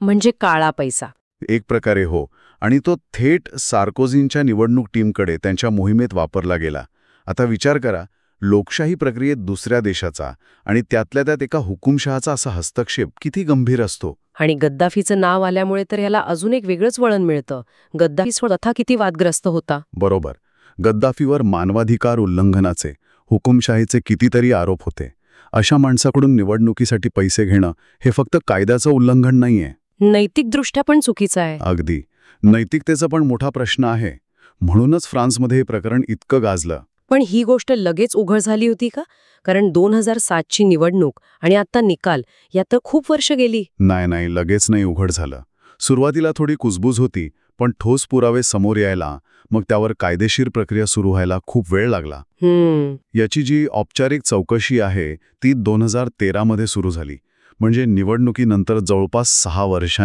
म्हणजे काळा पैसा. एक प्रकारे हो. आणि तो थेट सार्कोझींच्या निवडणूक टीमकडे त्यांच्या मोहिमेत वापरला गेला. आता विचार करा, लोकशाही प्रक्रियेत दुसऱ्या देशाचा आणि त्यातल्या त्यात एका हुकुमशहाचा असा हस्तक्षेप किती गंभीर असतो. आणि गद्दाफीचं नाव आल्यामुळे तर याला अजून एक वेगळंच वळण मिळतं. गद्दाफी स्वतः किती वादग्रस्त होता. बरोबर. गद्दाफीवर मानवाधिकार उल्लंघनाचे, हुकुमशाहीचे कितीतरी आरोप होते. अशा माणसाकडून निवडणुकीसाठी पैसे घेणं हे फक्त कायद्याचं उल्लंघन नाहीये. नैतिकदृष्ट्या पण चुकीचं आहे. अगदी. नैतिकतेचा पण मोठा प्रश्न आहे. म्हणूनच फ्रान्समध्ये हे प्रकरण इतकं गाजलं. पण ही गोष्ट लगेच उघड झाली होती का? कारण 2007ची निवडणूक आणि आता निकाल यात तर खूप वर्ष गेली. नाही, लगेच नाही उघड झालं. सुरुवातीला थोडी कुजबूज होती, पण ठोस पुरावे समोर यायला, मग त्यावर कायदेशीर प्रक्रिया सुरू व्हायला खूप वेळ लागला. याची जी औपचारिक चौकशी आहे ती 2013मध्ये सुरू झाली. म्हणजे निवडणुकीनंतर जवळपास 6 वर्षांनी.